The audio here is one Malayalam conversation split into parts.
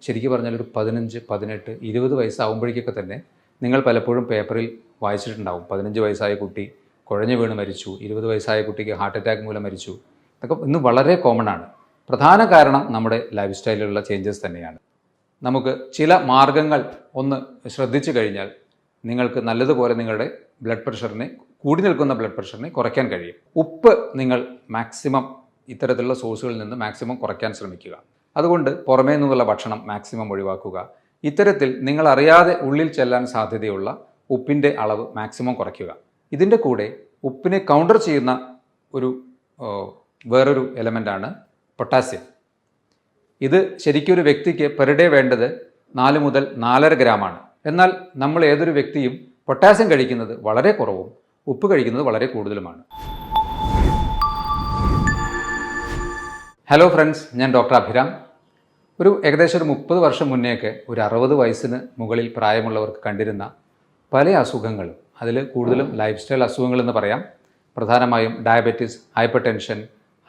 ശരിക്കും പറഞ്ഞാൽ ഒരു 15, 18, 20 വയസ്സാകുമ്പോഴേക്കൊക്കെ തന്നെ നിങ്ങൾ പലപ്പോഴും പേപ്പറിൽ വായിച്ചിട്ടുണ്ടാവും. 15 വയസ്സായ കുട്ടി കുഴഞ്ഞു വീണ് മരിച്ചു, 20 വയസ്സായ കുട്ടിക്ക് ഹാർട്ട് അറ്റാക്ക് മൂലം മരിച്ചു. ഇതൊക്കെ ഇന്ന് വളരെ കോമൺ ആണ്. പ്രധാന കാരണം നമ്മുടെ ലൈഫ് സ്റ്റൈലിലുള്ള ചേഞ്ചസ് തന്നെയാണ്. നമുക്ക് ചില മാർഗങ്ങൾ ഒന്ന് ശ്രദ്ധിച്ചു കഴിഞ്ഞാൽ നിങ്ങൾക്ക് നല്ലതുപോലെ നിങ്ങളുടെ ബ്ലഡ് പ്രഷറിനെ, കൂടി നിൽക്കുന്ന ബ്ലഡ് പ്രഷറിനെ കുറയ്ക്കാൻ കഴിയും. ഉപ്പ് നിങ്ങൾ മാക്സിമം ഇത്തരത്തിലുള്ള സോഴ്സുകളിൽ നിന്ന് മാക്സിമം കുറയ്ക്കാൻ ശ്രമിക്കുക. അതുകൊണ്ട് പുറമേ നിന്നുള്ള ഭക്ഷണം മാക്സിമം ഒഴിവാക്കുക. ഇത്തരത്തിൽ നിങ്ങൾ അറിയാതെ ഉള്ളിൽ ചെല്ലാൻ സാധ്യതയുള്ള ഉപ്പിൻ്റെ അളവ് മാക്സിമം കുറയ്ക്കുക. ഇതിൻ്റെ കൂടെ ഉപ്പിനെ കൗണ്ടർ ചെയ്യുന്ന വേറൊരു എലമെൻ്റാണ് പൊട്ടാസ്യം. ഇത് ശരിക്കും ഒരു വ്യക്തിക്ക് പെർ ഡേ വേണ്ടത് 4 മുതൽ 4.5 ഗ്രാമാണ്. എന്നാൽ നമ്മൾ ഏതൊരു വ്യക്തിയും പൊട്ടാസ്യം കഴിക്കുന്നത് വളരെ കുറവും ഉപ്പ് കഴിക്കുന്നത് വളരെ കൂടുതലുമാണ്. ഹലോ ഫ്രണ്ട്സ്, ഞാൻ ഡോക്ടർ അഭിരാം. ഏകദേശം ഒരു 30 വർഷം മുന്നേയൊക്കെ ഒരു 60 വയസ്സിന് മുകളിൽ പ്രായമുള്ളവർക്ക് കണ്ടിരുന്ന പല അസുഖങ്ങളും, അതിൽ കൂടുതലും ലൈഫ് സ്റ്റൈൽ അസുഖങ്ങളെന്ന് പറയാം. പ്രധാനമായും diabetes, hyper tension,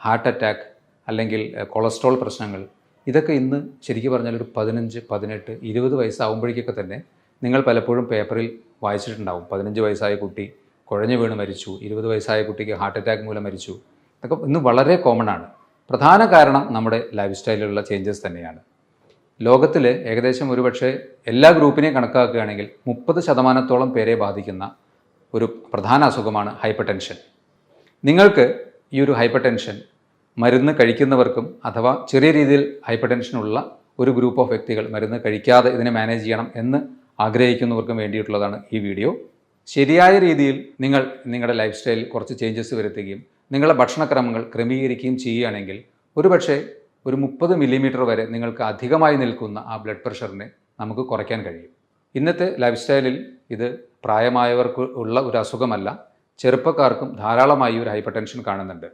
heart attack അല്ലെങ്കിൽ കൊളസ്ട്രോൾ പ്രശ്നങ്ങൾ, ഇതൊക്കെ ഇന്ന് ശരിക്കും പറഞ്ഞാൽ ഒരു 15, 18, 20 വയസ്സാകുമ്പോഴേക്കൊക്കെ തന്നെ നിങ്ങൾ പലപ്പോഴും പേപ്പറിൽ വായിച്ചിട്ടുണ്ടാവും. 15 വയസ്സായ കുട്ടി കുഴഞ്ഞു വീണ് മരിച്ചു, 20 വയസ്സായ കുട്ടിക്ക് ഹാർട്ട് അറ്റാക്ക് മൂലം മരിച്ചു. ഇതൊക്കെ ഇന്ന് വളരെ കോമൺ ആണ്. പ്രധാന കാരണം നമ്മുടെ ലൈഫ് സ്റ്റൈലിലുള്ള ചേഞ്ചസ് തന്നെയാണ്. ലോകത്തിൽ ഏകദേശം ഒരുപക്ഷെ എല്ലാ ഗ്രൂപ്പിനെയും കണക്കാക്കുകയാണെങ്കിൽ 30% പേരെ ബാധിക്കുന്ന ഒരു പ്രധാന അസുഖമാണ് ഹൈപ്പർ ടെൻഷൻ. നിങ്ങൾക്ക് ഈ ഒരു ഹൈപ്പർ ടെൻഷൻ മരുന്ന് കഴിക്കുന്നവർക്കും അഥവാ ചെറിയ രീതിയിൽ ഹൈപ്പർ ടെൻഷനുള്ള ഒരു ഗ്രൂപ്പ് ഓഫ് വ്യക്തികൾ മരുന്ന് കഴിക്കാതെ ഇതിനെ മാനേജ് ചെയ്യണം എന്ന് ആഗ്രഹിക്കുന്നവർക്കും വേണ്ടിയിട്ടുള്ളതാണ് ഈ വീഡിയോ. ശരിയായ രീതിയിൽ നിങ്ങൾ നിങ്ങളുടെ ലൈഫ് സ്റ്റൈലിൽ കുറച്ച് ചേഞ്ചസ് വരുത്തുകയും നിങ്ങളുടെ ഭക്ഷണക്രമങ്ങൾ ക്രമീകരിക്കുകയും ചെയ്യുകയാണെങ്കിൽ ഒരുപക്ഷെ ഒരു 30 മില്ലിമീറ്റർ വരെ നിങ്ങൾക്ക് അധികമായി നിൽക്കുന്ന ആ ബ്ലഡ് പ്രഷറിനെ നമുക്ക് കുറയ്ക്കാൻ കഴിയും. ഇന്നത്തെ ലൈഫ് സ്റ്റൈലിൽ ഇത് പ്രായമായവർക്ക് ഉള്ള ഒരു അസുഖമല്ല, ചെറുപ്പക്കാർക്കും ധാരാളമായി ഒരു ഹൈപ്പർ ടെൻഷൻ കാണുന്നുണ്ട്.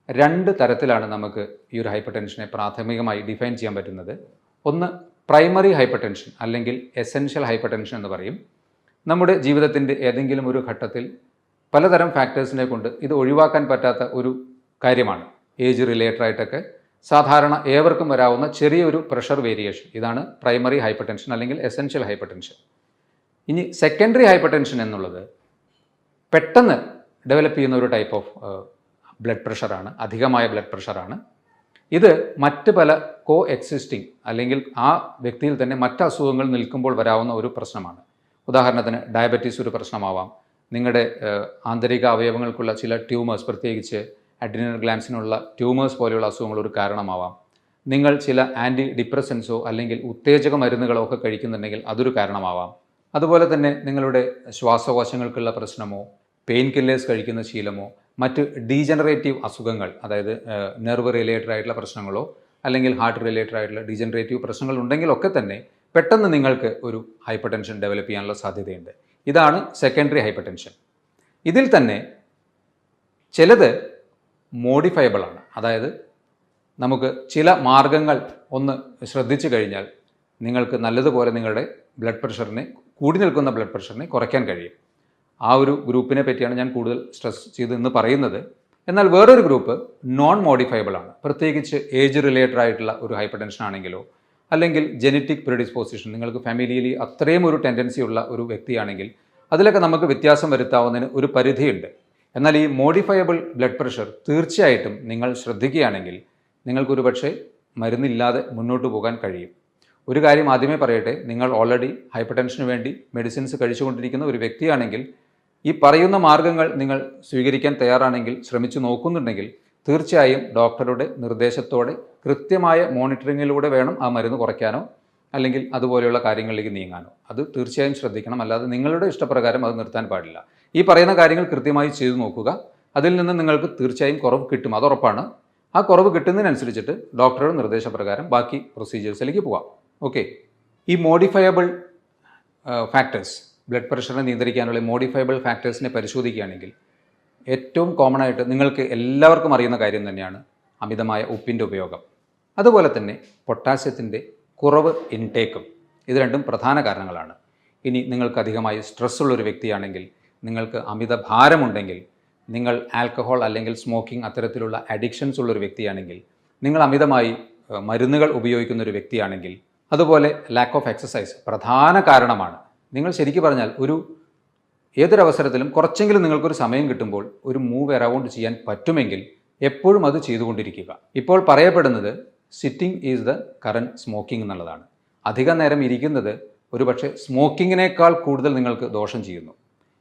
2 തരത്തിലാണ് നമുക്ക് ഈ ഒരു ഹൈപ്പർ ടെൻഷനെ പ്രാഥമികമായി ഡിഫൈൻ ചെയ്യാൻ പറ്റുന്നത്. ഒന്ന് പ്രൈമറി ഹൈപ്പർ ടെൻഷൻ അല്ലെങ്കിൽ എസെൻഷ്യൽ ഹൈപ്പർ ടെൻഷൻ എന്ന് പറയും. നമ്മുടെ ജീവിതത്തിൻ്റെ ഏതെങ്കിലും ഒരു ഘട്ടത്തിൽ പലതരം ഫാക്ടേഴ്സിനെ കൊണ്ട് ഇത് ഒഴിവാക്കാൻ പറ്റാത്ത ഒരു കാര്യമാണ്. ഏജ് റിലേറ്റഡ് ആയിട്ടൊക്കെ സാധാരണ ഏവർക്കും വരാവുന്ന ചെറിയൊരു പ്രഷർ വേരിയേഷൻ, ഇതാണ് പ്രൈമറി ഹൈപ്പർ ടെൻഷൻ അല്ലെങ്കിൽ എസെൻഷ്യൽ ഹൈപ്പർ ടെൻഷൻ. ഇനി സെക്കൻഡറി ഹൈപ്പർ ടെൻഷൻ എന്നുള്ളത് പെട്ടെന്ന് ഡെവലപ്പ് ചെയ്യുന്ന ഒരു ടൈപ്പ് ഓഫ് ബ്ലഡ് പ്രഷറാണ്, അധികമായ ബ്ലഡ് പ്രഷറാണ്. ഇത് മറ്റ് പല കോ എക്സിസ്റ്റിംഗ് അല്ലെങ്കിൽ ആ വ്യക്തിയിൽ തന്നെ മറ്റ് അസുഖങ്ങൾ നിൽക്കുമ്പോൾ വരാവുന്ന ഒരു പ്രശ്നമാണ്. ഉദാഹരണത്തിന് ഡയബറ്റീസ് ഒരു പ്രശ്നമാവാം, നിങ്ങളുടെ ആന്തരിക അവയവങ്ങൾക്കുള്ള ചില ട്യൂമേഴ്സ്, പ്രത്യേകിച്ച് അഡ്രിനൽ ഗ്ലാൻസിനുള്ള ട്യൂമേഴ്സ് പോലെയുള്ള അസുഖങ്ങൾ ഒരു കാരണമാവാം, നിങ്ങൾ ചില ആൻറ്റി ഡിപ്രസൻസോ അല്ലെങ്കിൽ ഉത്തേജക മരുന്നുകളോ ഒക്കെ കഴിക്കുന്നുണ്ടെങ്കിൽ അതൊരു കാരണമാവാം. അതുപോലെ തന്നെ നിങ്ങളുടെ ശ്വാസകോശങ്ങൾക്കുള്ള പ്രശ്നമോ, പെയിൻ കില്ലേഴ്സ് കഴിക്കുന്ന ശീലമോ, മറ്റ് ഡീജനറേറ്റീവ് അസുഖങ്ങൾ, അതായത് നെർവ് റിലേറ്റഡ് ആയിട്ടുള്ള പ്രശ്നങ്ങളോ അല്ലെങ്കിൽ ഹാർട്ട് റിലേറ്റഡ് ആയിട്ടുള്ള ഡീജനറേറ്റീവ് പ്രശ്നങ്ങൾ ഉണ്ടെങ്കിലൊക്കെ തന്നെ പെട്ടെന്ന് നിങ്ങൾക്ക് ഒരു ഹൈപ്പർ ടെൻഷൻ ഡെവലപ്പ് ചെയ്യാനുള്ള സാധ്യതയുണ്ട്. ഇതാണ് സെക്കൻഡറി ഹൈപ്പർ ടെൻഷൻ. ഇതിൽ തന്നെ ചിലത് മോഡിഫയബിൾ ആണ്. അതായത് നമുക്ക് ചില മാർഗങ്ങൾ ഒന്ന് ശ്രദ്ധിച്ചു കഴിഞ്ഞാൽ നിങ്ങൾക്ക് നല്ലതുപോലെ നിങ്ങളുടെ ബ്ലഡ് പ്രഷറിനെ, കൂടി നിൽക്കുന്ന ബ്ലഡ് പ്രഷറിനെ കുറയ്ക്കാൻ കഴിയും. ആ ഒരു ഗ്രൂപ്പിനെ പറ്റിയാണ് ഞാൻ കൂടുതൽ സ്ട്രെസ് ചെയ്ത് ഇന്ന് പറയുന്നത്. എന്നാൽ വേറൊരു ഗ്രൂപ്പ് നോൺ മോഡിഫയബിൾ ആണ്. പ്രത്യേകിച്ച് ഏജ് റിലേറ്റഡ് ആയിട്ടുള്ള ഒരു ഹൈപ്പർ ടെൻഷൻ ആണെങ്കിലോ അല്ലെങ്കിൽ ജെനറ്റിക് പ്രിഡിസ്പോസിഷൻ, നിങ്ങൾക്ക് ഫാമിലിയിൽ അത്രയും ഒരു ടെൻഡൻസി ഉള്ള ഒരു വ്യക്തിയാണെങ്കിൽ അതിലൊക്കെ നമുക്ക് വ്യത്യാസം വരുത്താവുന്നതിന് ഒരു പരിധിയുണ്ട്. എന്നാൽ ഈ മോഡിഫയബിൾ ബ്ലഡ് പ്രഷർ തീർച്ചയായിട്ടും നിങ്ങൾ ശ്രദ്ധിക്കുകയാണെങ്കിൽ നിങ്ങൾക്കൊരു പക്ഷേ മരുന്നില്ലാതെ മുന്നോട്ട് പോകാൻ കഴിയും. ഒരു കാര്യം ആദ്യമേ പറയട്ടെ, നിങ്ങൾ ഓൾറെഡി ഹൈപ്പർ ടെൻഷന് വേണ്ടി മെഡിസിൻസ് കഴിച്ചുകൊണ്ടിരിക്കുന്ന ഒരു വ്യക്തിയാണെങ്കിൽ ഈ പറയുന്ന മാർഗ്ഗങ്ങൾ നിങ്ങൾ സ്വീകരിക്കാൻ തയ്യാറാണെങ്കിൽ, ശ്രമിച്ചു നോക്കുന്നുണ്ടെങ്കിൽ തീർച്ചയായും ഡോക്ടറുടെ നിർദ്ദേശത്തോടെ കൃത്യമായ മോണിറ്ററിങ്ങിലൂടെ വേണം ആ മരുന്ന് കുറയ്ക്കാനോ അല്ലെങ്കിൽ അതുപോലെയുള്ള കാര്യങ്ങളിലേക്ക് നീങ്ങാനോ. അത് തീർച്ചയായും ശ്രദ്ധിക്കണം. അല്ലാതെ നിങ്ങളുടെ ഇഷ്ടപ്രകാരം അത് നിർത്താൻ പാടില്ല. ഈ പറയുന്ന കാര്യങ്ങൾ കൃത്യമായി ചെയ്തു നോക്കുക. അതിൽ നിന്ന് നിങ്ങൾക്ക് തീർച്ചയായും കുറവ് കിട്ടും, അത് ഉറപ്പാണ്. ആ കുറവ് കിട്ടുന്നതിനനുസരിച്ചിട്ട് ഡോക്ടറുടെ നിർദ്ദേശപ്രകാരം ബാക്കി പ്രൊസീജിയേഴ്സിലേക്ക് പോകാം. ഓക്കെ, ഈ മോഡിഫയബിൾ ഫാക്ടേഴ്സ്, ബ്ലഡ് പ്രഷറിനെ നിയന്ത്രിക്കാനുള്ള മോഡിഫയബിൾ ഫാക്ടേഴ്സിനെ പരിശോധിക്കുകയാണെങ്കിൽ ഏറ്റവും കോമൺ ആയിട്ട് നിങ്ങൾക്ക് എല്ലാവർക്കും അറിയുന്ന കാര്യം തന്നെയാണ് അമിതമായ ഉപ്പിൻ്റെ ഉപയോഗം. അതുപോലെ തന്നെ പൊട്ടാസ്യത്തിൻ്റെ കുറവ് ഇൻടേക്കും. ഇത് രണ്ടും പ്രധാന കാരണങ്ങളാണ്. ഇനി നിങ്ങൾക്ക് അധികമായി സ്ട്രെസ്സുള്ളൊരു വ്യക്തിയാണെങ്കിൽ, നിങ്ങൾക്ക് അമിത ഭാരമുണ്ടെങ്കിൽ, നിങ്ങൾ ആൽക്കഹോൾ അല്ലെങ്കിൽ സ്മോക്കിംഗ് അത്തരത്തിലുള്ള അഡിക്ഷൻസ് ഉള്ളൊരു വ്യക്തിയാണെങ്കിൽ, നിങ്ങൾ അമിതമായി മരുന്നുകൾ ഉപയോഗിക്കുന്ന ഒരു വ്യക്തിയാണെങ്കിൽ, അതുപോലെ ലാക്ക് ഓഫ് എക്സസൈസ് പ്രധാന കാരണമാണ്. നിങ്ങൾ ശരിക്കും പറഞ്ഞാൽ ഏതൊരവസരത്തിലും കുറച്ചെങ്കിലും നിങ്ങൾക്കൊരു സമയം കിട്ടുമ്പോൾ ഒരു മൂവ് അറൗണ്ട് ചെയ്യാൻ പറ്റുമെങ്കിൽ എപ്പോഴും അത് ചെയ്തുകൊണ്ടിരിക്കുക. ഇപ്പോൾ പറയപ്പെടുന്നത് sitting is the current smoking എന്നുള്ളതാണ്. അധിക നേരം ഇരിക്കുന്നത് ഒരുപക്ഷെ സ്മോക്കിങ്ങിനേക്കാൾ കൂടുതൽ നിങ്ങൾക്ക് ദോഷം ചെയ്യുന്നു.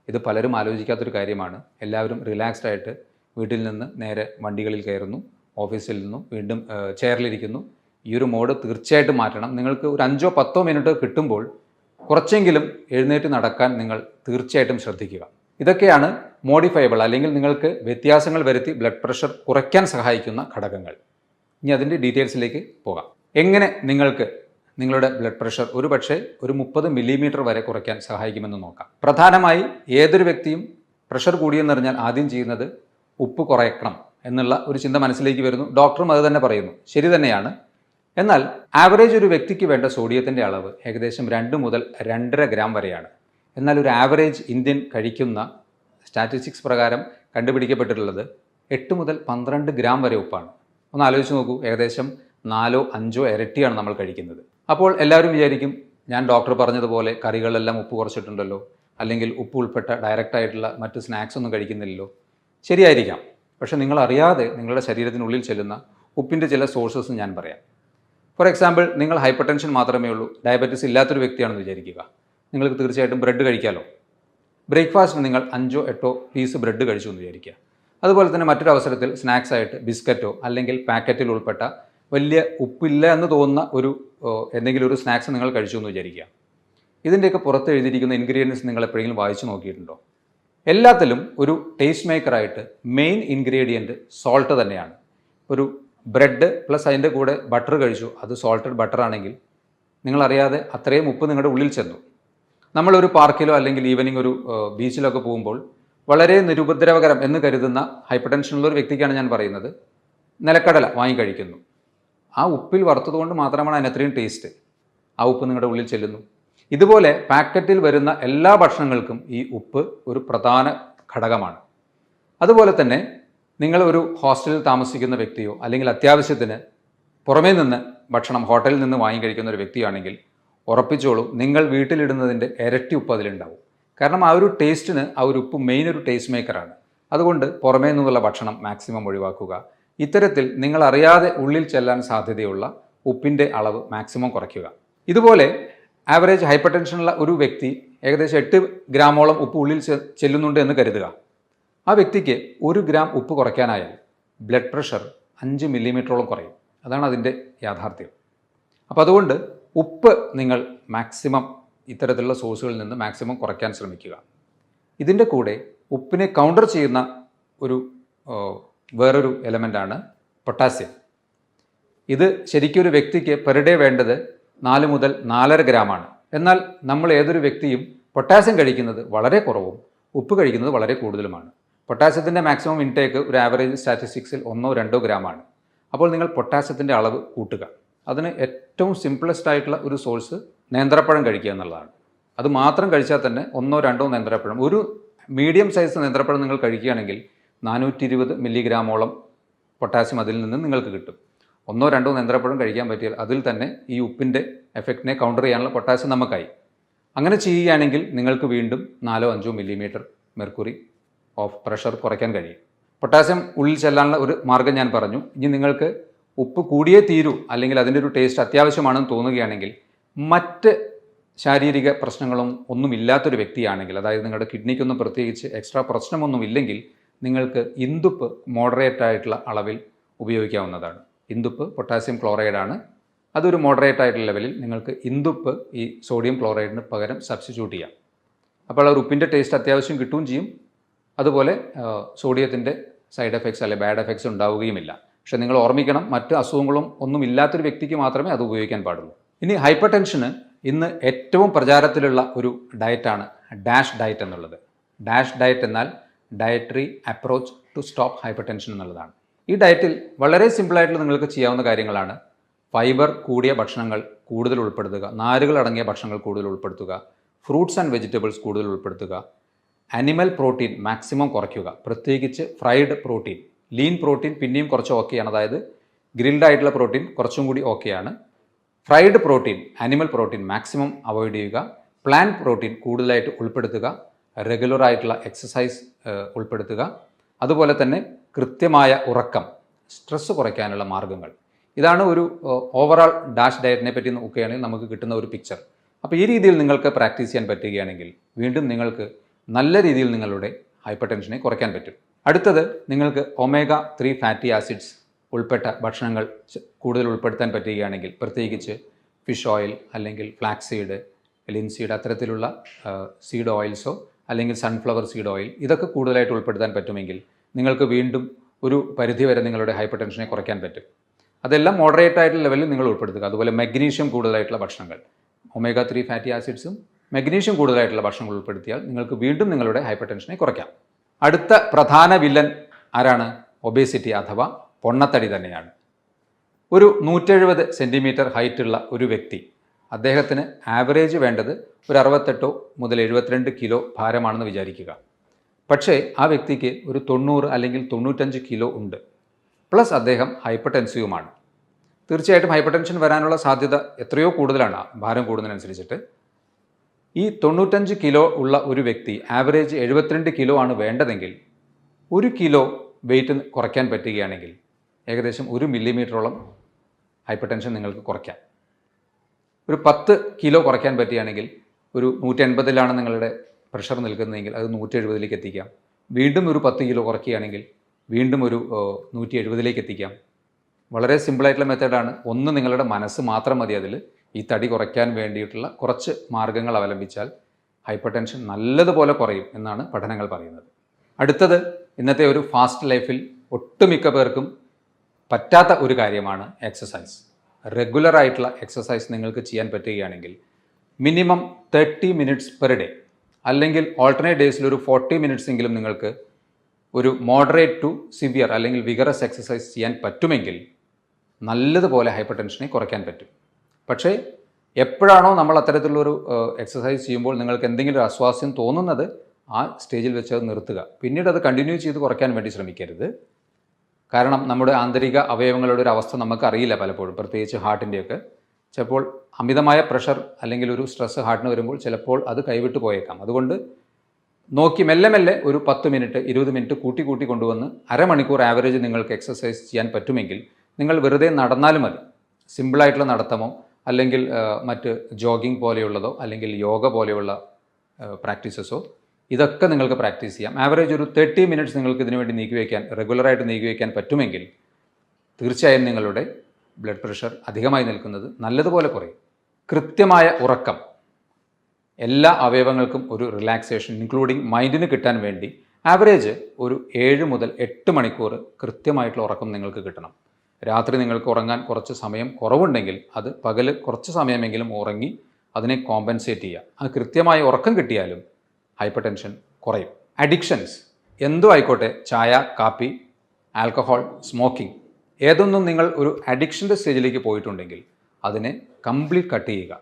ഇത് പലരും ആലോചിക്കാത്തൊരു കാര്യമാണ്. എല്ലാവരും റിലാക്സ്ഡ് ആയിട്ട് വീട്ടിൽ നിന്ന് നേരെ വണ്ടികളിൽ കയറുന്നു, ഓഫീസിൽ നിന്നും വീണ്ടും ചെയറിലിരിക്കുന്നു. ഈ ഒരു മോഡ് തീർച്ചയായിട്ടും മാറ്റണം. നിങ്ങൾക്ക് ഒരു 5-10 മിനിറ്റ് കിട്ടുമ്പോൾ കുറച്ചെങ്കിലും എഴുന്നേറ്റ് നടക്കാൻ നിങ്ങൾ തീർച്ചയായിട്ടും ശ്രദ്ധിക്കുക. ഇതൊക്കെയാണ് മോഡിഫയബിൾ അല്ലെങ്കിൽ നിങ്ങൾക്ക് വ്യത്യാസങ്ങൾ വരുത്തി ബ്ലഡ് പ്രഷർ കുറയ്ക്കാൻ സഹായിക്കുന്ന ഘടകങ്ങൾ. ഇനി അതിൻ്റെ ഡീറ്റെയിൽസിലേക്ക് പോകാം. എങ്ങനെ നിങ്ങൾക്ക് നിങ്ങളുടെ ബ്ലഡ് പ്രഷർ ഒരു 30 മില്ലിമീറ്റർ വരെ കുറയ്ക്കാൻ സഹായിക്കുമെന്ന് നോക്കാം. പ്രധാനമായി ഏതൊരു വ്യക്തിയും പ്രഷർ കൂടിയെന്നറിഞ്ഞാൽ ആദ്യം ചെയ്യുന്നത് ഉപ്പ് കുറയ്ക്കണം എന്നുള്ള ഒരു ചിന്ത മനസ്സിലേക്ക് വരുന്നു. ഡോക്ടറും അത് തന്നെ പറയുന്നു. ശരി തന്നെയാണ്. എന്നാൽ ആവറേജ് ഒരു വ്യക്തിക്ക് വേണ്ട സോഡിയത്തിൻ്റെ അളവ് ഏകദേശം 2 മുതൽ 2.5 ഗ്രാം വരെയാണ്. എന്നാൽ ഒരു ആവറേജ് ഇന്ത്യൻ കഴിക്കുന്ന സ്റ്റാറ്റിസ്റ്റിക്സ് പ്രകാരം കണ്ടുപിടിക്കപ്പെട്ടിട്ടുള്ളത് 8 മുതൽ 12 ഗ്രാം വരെ ഉപ്പാണ്. ഒന്ന് ആലോചിച്ച് നോക്കൂ, ഏകദേശം 4-5 ഇരട്ടിയാണ് നമ്മൾ കഴിക്കുന്നത്. അപ്പോൾ എല്ലാവരും വിചാരിക്കും, ഞാൻ ഡോക്ടർ പറഞ്ഞതുപോലെ കറികളെല്ലാം ഉപ്പ് കുറച്ചിട്ടുണ്ടല്ലോ, അല്ലെങ്കിൽ ഉപ്പ് ഉൾപ്പെട്ട ഡയറക്റ്റായിട്ടുള്ള മറ്റ് സ്നാക്സ് ഒന്നും കഴിക്കുന്നില്ലല്ലോ. ശരിയായിരിക്കാം. പക്ഷേ നിങ്ങൾ അറിയാതെ നിങ്ങളുടെ ശരീരത്തിനുള്ളിൽ ചെല്ലുന്ന ഉപ്പിൻ്റെ ചില സോഴ്സസ് ഞാൻ പറയാം. ഫോർ എക്സാമ്പിൾ, നിങ്ങൾ ഹൈപ്പർ ടെൻഷൻ മാത്രമേ ഉള്ളൂ, ഡയബറ്റീസ് ഇല്ലാത്തൊരു വ്യക്തിയാണെന്ന് വിചാരിക്കുക. നിങ്ങൾക്ക് തീർച്ചയായിട്ടും ബ്രെഡ് കഴിക്കാമല്ലോ. ബ്രേക്ക്ഫാസ്റ്റിന് നിങ്ങൾ 5-8 പീസ് ബ്രെഡ് കഴിച്ചു എന്ന് വിചാരിക്കുക. അതുപോലെ തന്നെ മറ്റൊരു അവസരത്തിൽ സ്നാക്സ് ആയിട്ട് ബിസ്ക്കറ്റോ അല്ലെങ്കിൽ പാക്കറ്റിൽ ഉൾപ്പെട്ട വലിയ ഉപ്പില്ല എന്ന് തോന്നുന്ന എന്തെങ്കിലും ഒരു സ്നാക്സ് നിങ്ങൾ കഴിച്ചു എന്ന് വിചാരിക്കുക. ഇതിൻ്റെയൊക്കെ പുറത്ത് എഴുതിയിരിക്കുന്ന ഇൻഗ്രീഡിയൻസ് നിങ്ങൾ എപ്പോഴെങ്കിലും വായിച്ചു നോക്കിയിട്ടുണ്ടോ? എല്ലാത്തിലും ഒരു ടേസ്റ്റ് മേക്കറായിട്ട് മെയിൻ ഇൻഗ്രീഡിയൻറ്റ് സോൾട്ട് തന്നെയാണ്. ഒരു ബ്രെഡ് പ്ലസ് അതിൻ്റെ കൂടെ ബട്ടർ കഴിച്ചു, അത് സോൾട്ടഡ് ബട്ടർ ആണെങ്കിൽ നിങ്ങളറിയാതെ അത്രയും ഉപ്പ് നിങ്ങളുടെ ഉള്ളിൽ ചെന്നു. നമ്മളൊരു പാർക്കിലോ അല്ലെങ്കിൽ ഈവനിങ് ഒരു ബീച്ചിലൊക്കെ പോകുമ്പോൾ വളരെ നിരുപദ്രവകരം എന്ന് കരുതുന്ന ഹൈപ്പർ ടെൻഷനുള്ള ഒരു വ്യക്തിക്കാണ് ഞാൻ പറയുന്നത്, നിലക്കടല വാങ്ങി കഴിക്കുന്നു. ആ ഉപ്പിൽ വറുത്തതുകൊണ്ട് മാത്രമാണ് അതിന് അത്രയും ടേസ്റ്റ്. ആ ഉപ്പ് നിങ്ങളുടെ ഉള്ളിൽ ചെല്ലുന്നു. ഇതുപോലെ പാക്കറ്റിൽ വരുന്ന എല്ലാ ഭക്ഷണങ്ങൾക്കും ഈ ഉപ്പ് ഒരു പ്രധാന ഘടകമാണ്. അതുപോലെ തന്നെ നിങ്ങൾ ഒരു ഹോസ്റ്റലിൽ താമസിക്കുന്ന വ്യക്തിയോ അല്ലെങ്കിൽ അത്യാവശ്യത്തിന് പുറമേ നിന്ന് ഭക്ഷണം ഹോട്ടലിൽ നിന്ന് വാങ്ങി കഴിക്കുന്ന ഒരു വ്യക്തിയാണെങ്കിൽ ഉറപ്പിച്ചോളൂ, നിങ്ങൾ വീട്ടിലിടുന്നതിൻ്റെ ഇരട്ടി ഉപ്പ് അതിലുണ്ടാവും. കാരണം ആ ഒരു ടേസ്റ്റിന് ആ ഒരു ഉപ്പ് മെയിൻ ഒരു ടേസ്റ്റ് മേക്കറാണ്. അതുകൊണ്ട് പുറമേ നിന്നുള്ള ഭക്ഷണം മാക്സിമം ഒഴിവാക്കുക. ഇത്തരത്തിൽ നിങ്ങൾ അറിയാതെ ഉള്ളിൽ ചെല്ലാൻ സാധ്യതയുള്ള ഉപ്പിൻ്റെ അളവ് മാക്സിമം കുറയ്ക്കുക. ഇതുപോലെ ആവറേജ് ഹൈപ്പർ ടെൻഷനുള്ള ഒരു വ്യക്തി ഏകദേശം 8 ഗ്രാമോളം ഉപ്പ് ഉള്ളിൽ ചെല്ലുന്നുണ്ട് എന്ന് കരുതുക. ആ വ്യക്തിക്ക് 1 ഗ്രാം ഉപ്പ് കുറയ്ക്കാനായാൽ ബ്ലഡ് പ്രഷർ 5 മില്ലിമീറ്ററോളം കുറയും. അതാണ് അതിൻ്റെ യാഥാർത്ഥ്യം. അപ്പോൾ അതുകൊണ്ട് ഉപ്പ് നിങ്ങൾ മാക്സിമം ഇത്തരത്തിലുള്ള സോഴ്സുകളിൽ നിന്ന് മാക്സിമം കുറയ്ക്കാൻ ശ്രമിക്കുക. ഇതിൻ്റെ കൂടെ ഉപ്പിനെ കൗണ്ടർ ചെയ്യുന്ന വേറൊരു എലമെൻ്റാണ് പൊട്ടാസ്യം. ഇത് ശരിക്കും ഒരു വ്യക്തിക്ക് പെർ ഡേ വേണ്ടത് 4 മുതൽ 4.5 ഗ്രാമാണ്. എന്നാൽ നമ്മൾ ഏതൊരു വ്യക്തിയും പൊട്ടാസ്യം കഴിക്കുന്നത് വളരെ കുറവും ഉപ്പ് കഴിക്കുന്നത് വളരെ കൂടുതലുമാണ്. പൊട്ടാസ്യത്തിൻ്റെ മാക്സിമം ഇൻടേക്ക് ഒരു ആവറേജ് സ്റ്റാറ്റിസ്റ്റിക്സിൽ 1-2 ഗ്രാമാണ്. അപ്പോൾ നിങ്ങൾ പൊട്ടാസ്യത്തിൻ്റെ അളവ് കൂട്ടുക. അതിന് ഏറ്റവും സിംപിളസ്റ്റ് ആയിട്ടുള്ള ഒരു സോഴ്സ് നേന്ത്രപ്പഴം കഴിക്കുക എന്നുള്ളതാണ്. അത് മാത്രം കഴിച്ചാൽ തന്നെ 1-2 നേന്ത്രപ്പഴം, ഒരു മീഡിയം സൈസ് നേന്ത്രപ്പഴം നിങ്ങൾ കഴിക്കുകയാണെങ്കിൽ 420 മില്ലിഗ്രാമോളം പൊട്ടാസ്യം അതിൽ നിന്ന് നിങ്ങൾക്ക് കിട്ടും. 1-2 നേന്ത്രപ്പഴം കഴിക്കാൻ പറ്റിയാൽ അതിൽ തന്നെ ഈ ഉപ്പിൻ്റെ എഫക്റ്റിനെ കൗണ്ടർ ചെയ്യാനുള്ള പൊട്ടാസ്യം നമുക്കായി. അങ്ങനെ ചെയ്യുകയാണെങ്കിൽ നിങ്ങൾക്ക് വീണ്ടും 4-5 മില്ലിമീറ്റർ മെർക്കുറി ഓഫ് പ്രഷർ കുറയ്ക്കാൻ കഴിയും. പൊട്ടാസ്യം ഉള്ളിൽ ചെല്ലാനുള്ള ഒരു മാർഗ്ഗം ഞാൻ പറഞ്ഞു. ഇനി നിങ്ങൾക്ക് ഉപ്പ് കൂടിയേ തീരൂ അല്ലെങ്കിൽ അതിൻ്റെ ഒരു ടേസ്റ്റ് അത്യാവശ്യമാണെന്ന് തോന്നുകയാണെങ്കിൽ മറ്റ് ശാരീരിക പ്രശ്നങ്ങളും ഒന്നുമില്ലാത്തൊരു വ്യക്തിയാണെങ്കിൽ, അതായത് നിങ്ങളുടെ കിഡ്നിക്കൊന്നും പ്രത്യേകിച്ച് എക്സ്ട്രാ പ്രശ്നമൊന്നും ഇല്ലെങ്കിൽ നിങ്ങൾക്ക് ഇന്ദുപ്പ് മോഡറേറ്റ് ആയിട്ടുള്ള അളവിൽ ഉപയോഗിക്കാവുന്നതാണ്. ഇന്ദുപ്പ് പൊട്ടാസ്യം ക്ലോറൈഡാണ്. അതൊരു മോഡറേറ്റ് ആയിട്ടുള്ള ലെവലിൽ നിങ്ങൾക്ക് ഇന്ദുപ്പ് ഈ സോഡിയം ക്ലോറൈഡിന് പകരം സബ്സ്റ്റിറ്റ്യൂട്ട് ചെയ്യാം. അപ്പോൾ ആ ഉപ്പിൻ്റെ ടേസ്റ്റ് അത്യാവശ്യം കിട്ടുകയും ചെയ്യും. അതുപോലെ സോഡിയത്തിൻ്റെ സൈഡ് എഫക്ട്സ് അല്ലെങ്കിൽ ബാഡ് എഫക്ട്സ് ഉണ്ടാവുകയുമില്ല. പക്ഷേ നിങ്ങൾ ഓർമ്മിക്കണം, മറ്റ് അസുഖങ്ങളും ഒന്നും ഇല്ലാത്തൊരു വ്യക്തിക്ക് മാത്രമേ അത് ഉപയോഗിക്കാൻ പാടുള്ളൂ. ഇനി ഹൈപ്പർ ടെൻഷന് ഇന്ന് ഏറ്റവും പ്രചാരത്തിലുള്ള ഒരു ഡയറ്റാണ് ഡാഷ് ഡയറ്റ് എന്നുള്ളത്. ഡാഷ് ഡയറ്റ് എന്നാൽ dietary approach to stop hypertension എന്നുള്ളതാണ്. ഈ ഡയറ്റിൽ വളരെ സിമ്പിളായിട്ടുള്ള നിങ്ങൾക്ക് ചെയ്യാവുന്ന കാര്യങ്ങളാണ്. ഫൈബർ കൂടിയ ഭക്ഷണങ്ങൾ കൂടുതൽ ഉൾപ്പെടുത്തുക, നാരുകൾ അടങ്ങിയ ഭക്ഷണങ്ങൾ കൂടുതൽ ഉൾപ്പെടുത്തുക, ഫ്രൂട്ട്സ് ആൻഡ് വെജിറ്റബിൾസ് കൂടുതൽ ഉൾപ്പെടുത്തുക, അനിമൽ പ്രോട്ടീൻ മാക്സിമം കുറയ്ക്കുക, പ്രത്യേകിച്ച് ഫ്രൈഡ് പ്രോട്ടീൻ. ലീൻ പ്രോട്ടീൻ പിന്നെയും കുറച്ച് ഓക്കെയാണ്, അതായത് ഗ്രിൽഡ് ആയിട്ടുള്ള പ്രോട്ടീൻ കുറച്ചും കൂടി ഓക്കെയാണ്. Fried protein, animal protein maximum avoid ചെയ്യുക. പ്ലാന്റ് പ്രോട്ടീൻ കൂടുതലായിട്ട് ഉൾപ്പെടുത്തുക. റെഗുലറായിട്ടുള്ള എക്സസൈസ് ഉൾപ്പെടുത്തുക. അതുപോലെ തന്നെ കൃത്യമായ ഉറക്കം, സ്ട്രെസ്സ് കുറയ്ക്കാനുള്ള മാർഗ്ഗങ്ങൾ. ഇതാണ് ഒരു ഓവറോൾ ഡാഷ് ഡയറ്റിനെ പറ്റി നോക്കുകയാണെങ്കിൽ നമുക്ക് കിട്ടുന്ന ഒരു പിക്ചർ. അപ്പോൾ ഈ രീതിയിൽ നിങ്ങൾക്ക് പ്രാക്ടീസ് ചെയ്യാൻ പറ്റുകയാണെങ്കിൽ വീണ്ടും നിങ്ങൾക്ക് നല്ല രീതിയിൽ നിങ്ങളുടെ ഹൈപ്പർ ടെൻഷനെ കുറയ്ക്കാൻ പറ്റും. അടുത്തത്, നിങ്ങൾക്ക് omega-3 ഫാറ്റി ആസിഡ്സ് ഉൾപ്പെട്ട ഭക്ഷണങ്ങൾ കൂടുതൽ ഉൾപ്പെടുത്താൻ പറ്റുകയാണെങ്കിൽ, പ്രത്യേകിച്ച് ഫിഷ് ഓയിൽ അല്ലെങ്കിൽ ഫ്ലാക്സ് സീഡ്, ലിൻസീഡ്, അത്തരത്തിലുള്ള സീഡ് ഓയിൽസോ അല്ലെങ്കിൽ സൺഫ്ലവർ സീഡ് ഓയിൽ, ഇതൊക്കെ കൂടുതലായിട്ട് ഉൾപ്പെടുത്താൻ പറ്റുമെങ്കിൽ നിങ്ങൾക്ക് വീണ്ടും ഒരു പരിധിവരെ നിങ്ങളുടെ ഹൈപ്പർ ടെൻഷനെ കുറയ്ക്കാൻ പറ്റും. അതെല്ലാം മോഡറേറ്റ് ആയിട്ടുള്ള ലെവലിൽ നിങ്ങൾ ഉൾപ്പെടുത്തുക. അതുപോലെ മഗ്നീഷ്യം കൂടുതലായിട്ടുള്ള ഭക്ഷണങ്ങൾ, omega-3 ഫാറ്റി ആസിഡ്സും മഗ്നീഷ്യം കൂടുതലായിട്ടുള്ള ഭക്ഷണങ്ങൾ ഉൾപ്പെടുത്തിയാൽ നിങ്ങൾക്ക് വീണ്ടും നിങ്ങളുടെ ഹൈപ്പർ ടെൻഷനെ കുറയ്ക്കാം. അടുത്ത പ്രധാന വില്ലൻ ആരാണ്? ഒബേസിറ്റി അഥവാ പൊണ്ണത്തടി തന്നെയാണ്. ഒരു 170 സെൻറ്റിമീറ്റർ ഹൈറ്റുള്ള ഒരു വ്യക്തി, അദ്ദേഹത്തിന് ആവറേജ് വേണ്ടത് ഒരു 68 മുതൽ 72 കിലോ ഭാരമാണെന്ന് വിചാരിക്കുക. പക്ഷേ ആ വ്യക്തിക്ക് ഒരു 90 അല്ലെങ്കിൽ 95 കിലോ ഉണ്ട്. പ്ലസ് അദ്ദേഹം ഹൈപ്പർ ടെൻസീവുമാണ്. തീർച്ചയായിട്ടും ഹൈപ്പർ ടെൻഷൻ വരാനുള്ള സാധ്യത എത്രയോ കൂടുതലാണ് ഭാരം കൂടുന്നതിനനുസരിച്ചിട്ട്. ഈ 95 കിലോ ഉള്ള ഒരു വ്യക്തി ആവറേജ് 72 കിലോ ആണ് വേണ്ടതെങ്കിൽ 1 കിലോ വെയിറ്റ് കുറയ്ക്കാൻ പറ്റുകയാണെങ്കിൽ ഏകദേശം 1 മില്ലിമീറ്ററോളം ഹൈപ്പർ ടെൻഷൻ നിങ്ങൾക്ക് കുറയ്ക്കാം. ഒരു 10 കിലോ കുറയ്ക്കാൻ പറ്റുകയാണെങ്കിൽ, ഒരു 180ലാണ് നിങ്ങളുടെ പ്രഷർ നിൽക്കുന്നതെങ്കിൽ അത് 170ലേക്ക് എത്തിക്കാം. വീണ്ടും ഒരു 10 കിലോ കുറയ്ക്കുകയാണെങ്കിൽ വീണ്ടും ഒരു 170ലേക്ക് എത്തിക്കാം. വളരെ സിമ്പിളായിട്ടുള്ള മെത്തേഡാണ്. ഒന്ന്, നിങ്ങളുടെ മനസ്സ് മാത്രം മതി അതിൽ. ഈ തടി കുറയ്ക്കാൻ വേണ്ടിയിട്ടുള്ള കുറച്ച് മാർഗ്ഗങ്ങൾ അവലംബിച്ചാൽ ഹൈപ്പർ ടെൻഷൻ നല്ലതുപോലെ കുറയും എന്നാണ് പഠനങ്ങൾ പറയുന്നത്. അടുത്തത്, ഇന്നത്തെ ഒരു ഫാസ്റ്റ് ലൈഫിൽ ഒട്ടുമിക്ക പേർക്കും പറ്റാത്ത ഒരു കാര്യമാണ് എക്സസൈസ്. റെഗുലറായിട്ടുള്ള എക്സസൈസ് നിങ്ങൾക്ക് ചെയ്യാൻ പറ്റുകയാണെങ്കിൽ മിനിമം 30 മിനിറ്റ്സ് പെർ ഡേ, അല്ലെങ്കിൽ ഓൾട്ടർനേറ്റ് ഡേയ്സിൽ ഒരു 40 മിനിറ്റ്സ് എങ്കിലും നിങ്ങൾക്ക് ഒരു മോഡറേറ്റ് ടു സിവിയർ അല്ലെങ്കിൽ വിഗറസ് എക്സസൈസ് ചെയ്യാൻ പറ്റുമെങ്കിൽ നല്ലതുപോലെ ഹൈപ്പർ ടെൻഷനെ കുറയ്ക്കാൻ പറ്റും. പക്ഷേ എപ്പോഴാണോ നമ്മൾ അത്തരത്തിലുള്ളൊരു എക്സസൈസ് ചെയ്യുമ്പോൾ നിങ്ങൾക്ക് എന്തെങ്കിലും ഒരു അസ്വാസ്ഥ്യം തോന്നുന്നത്, ആ സ്റ്റേജിൽ വെച്ച് അത് നിർത്തുക. പിന്നീട് അത് കണ്ടിന്യൂ ചെയ്ത് കുറയ്ക്കാൻ വേണ്ടി ശ്രമിക്കരുത്. കാരണം നമ്മുടെ ആന്തരിക അവയവങ്ങളുടെ ഒരു അവസ്ഥ നമുക്കറിയില്ല പലപ്പോഴും, പ്രത്യേകിച്ച് ഹാർട്ടിൻ്റെയൊക്കെ. ചിലപ്പോൾ അമിതമായ പ്രഷർ അല്ലെങ്കിൽ ഒരു സ്ട്രെസ് ഹാർട്ടിന് വരുമ്പോൾ ചിലപ്പോൾ അത് കൈവിട്ട് പോയേക്കാം. അതുകൊണ്ട് നോക്കി മെല്ലെ മെല്ലെ ഒരു 10 മിനിറ്റ് 20 മിനിറ്റ് കൂട്ടി കൊണ്ടുവന്ന് അരമണിക്കൂർ ആവറേജ് നിങ്ങൾക്ക് എക്സസൈസ് ചെയ്യാൻ പറ്റുമെങ്കിൽ നിങ്ങൾ വെറുതെ നടന്നാലും മതി. സിമ്പിളായിട്ടുള്ള നടത്തമോ അല്ലെങ്കിൽ മറ്റ് ജോഗിങ് പോലെയുള്ളതോ അല്ലെങ്കിൽ യോഗ പോലെയുള്ള പ്രാക്ടീസസോ ഇതൊക്കെ നിങ്ങൾക്ക് പ്രാക്ടീസ് ചെയ്യാം. ആവറേജ് ഒരു 30 മിനിറ്റ്സ് നിങ്ങൾക്ക് ഇതിനു വേണ്ടി റെഗുലറായിട്ട് നീക്കി വയ്ക്കാൻ പറ്റുമെങ്കിൽ തീർച്ചയായും നിങ്ങളുടെ ബ്ലഡ് പ്രഷർ അധികമായി നിൽക്കുന്നത് നല്ലതുപോലെ കുറയും. കൃത്യമായ ഉറക്കം എല്ലാ അവയവങ്ങൾക്കും ഒരു റിലാക്സേഷൻ ഇൻക്ലൂഡിങ് മൈൻഡിന് കിട്ടാൻ വേണ്ടി ആവറേജ് ഒരു 7 മുതൽ 8 മണിക്കൂർ കൃത്യമായിട്ടുള്ള ഉറക്കം നിങ്ങൾക്ക് കിട്ടണം. രാത്രി നിങ്ങൾക്ക് ഉറങ്ങാൻ കുറച്ച് സമയം കുറവുണ്ടെങ്കിൽ അത് പകൽ കുറച്ച് സമയമെങ്കിലും ഉറങ്ങി അതിനെ കോമ്പൻസേറ്റ് ചെയ്യുക. അത് കൃത്യമായ ഉറക്കം കിട്ടിയാലും ഹൈപ്പർ ടെൻഷൻ കുറയും. അഡിക്ഷൻസ് എന്തോ ആയിക്കോട്ടെ, ചായ, കാപ്പി, ആൽക്കഹോൾ, സ്മോക്കിംഗ്, ഏതൊന്നും നിങ്ങൾ ഒരു അഡിക്ഷൻ്റെ സ്റ്റേജിലേക്ക് പോയിട്ടുണ്ടെങ്കിൽ അതിനെ കംപ്ലീറ്റ് കട്ട് ചെയ്യുക.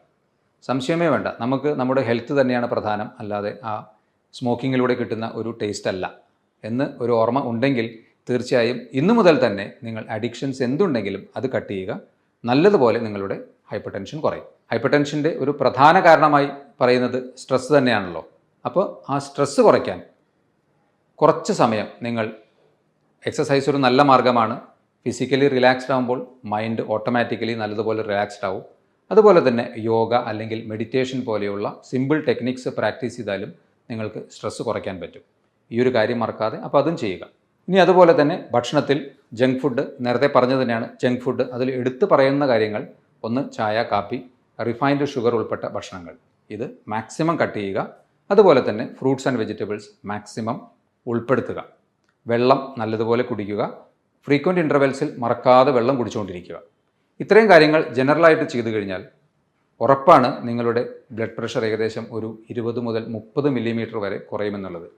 സംശയമേ വേണ്ട, നമുക്ക് നമ്മുടെ ഹെൽത്ത് തന്നെയാണ് പ്രധാനം, അല്ലാതെ ആ സ്മോക്കിങ്ങിലൂടെ കിട്ടുന്ന ഒരു ടേസ്റ്റ് അല്ല എന്ന് ഒരു ഓർമ്മ ഉണ്ടെങ്കിൽ തീർച്ചയായും ഇന്നു മുതൽ തന്നെ നിങ്ങൾ അഡിക്ഷൻസ് എന്തുണ്ടെങ്കിലും അത് കട്ട് ചെയ്യുക. നല്ലതുപോലെ നിങ്ങളുടെ ഹൈപ്പർ ടെൻഷൻ കുറയും. ഹൈപ്പർ ടെൻഷൻ്റെ ഒരു പ്രധാന കാരണമായി പറയുന്നത് സ്ട്രെസ്സ് തന്നെയാണല്ലോ. അപ്പോൾ ആ സ്ട്രെസ്സ് കുറയ്ക്കാൻ കുറച്ച് സമയം നിങ്ങൾ എക്സസൈസ് ഒരു നല്ല മാർഗ്ഗമാണ്. ഫിസിക്കലി റിലാക്സ്ഡ് ആകുമ്പോൾ മൈൻഡ് ഓട്ടോമാറ്റിക്കലി നല്ലതുപോലെ റിലാക്സ്ഡ് ആവും. അതുപോലെ തന്നെ യോഗ അല്ലെങ്കിൽ മെഡിറ്റേഷൻ പോലെയുള്ള സിമ്പിൾ ടെക്നിക്സ് പ്രാക്ടീസ് ചെയ്താലും നിങ്ങൾക്ക് സ്ട്രെസ്സ് കുറയ്ക്കാൻ പറ്റും. ഈ ഒരു കാര്യം മറക്കാതെ അപ്പോൾ അതും ചെയ്യുക. ഇനി അതുപോലെ തന്നെ ഭക്ഷണത്തിൽ ജങ്ക് ഫുഡ്, നേരത്തെ പറഞ്ഞത് തന്നെയാണ് ജങ്ക് ഫുഡ്. അതിൽ എടുത്തു പറയുന്ന കാര്യങ്ങൾ, ഒന്ന് ചായ, കാപ്പി, റിഫൈൻഡ് ഷുഗർ ഉൾപ്പെട്ട ഭക്ഷണങ്ങൾ, ഇത് മാക്സിമം കട്ട് ചെയ്യുക. അതുപോലെ തന്നെ ഫ്രൂട്ട്സ് ആൻഡ് വെജിറ്റബിൾസ് മാക്സിമം ഉൾപ്പെടുത്തുക. വെള്ളം നല്ലതുപോലെ കുടിക്കുക. ഫ്രീക്വൻറ്റ് ഇൻ്റർവെൽസിൽ മറക്കാതെ വെള്ളം കുടിച്ചുകൊണ്ടിരിക്കുക. ഇത്രയും കാര്യങ്ങൾ ജനറലായിട്ട് ചെയ്തു കഴിഞ്ഞാൽ ഉറപ്പാണ് നിങ്ങളുടെ ബ്ലഡ് പ്രഷർ ഏകദേശം ഒരു 20 മുതൽ 30 മില്ലിമീറ്റർ വരെ കുറയുമെന്നുള്ളത്.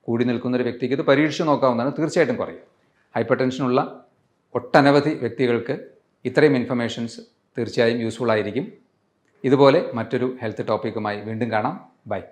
കൂടി നിൽക്കുന്നൊരു വ്യക്തിക്ക് ഇത് പരീക്ഷിച്ച് നോക്കാവുന്നതാണ്, തീർച്ചയായിട്ടും കുറയും. ഹൈപ്പർ ടെൻഷനുള്ള ഒട്ടനവധി വ്യക്തികൾക്ക് ഇത്രയും ഇൻഫർമേഷൻസ് തീർച്ചയായും യൂസ്ഫുൾ ആയിരിക്കും. ഇതുപോലെ മറ്റൊരു ഹെൽത്ത് ടോപ്പിക്കുമായി വീണ്ടും കാണാം. ബൈ.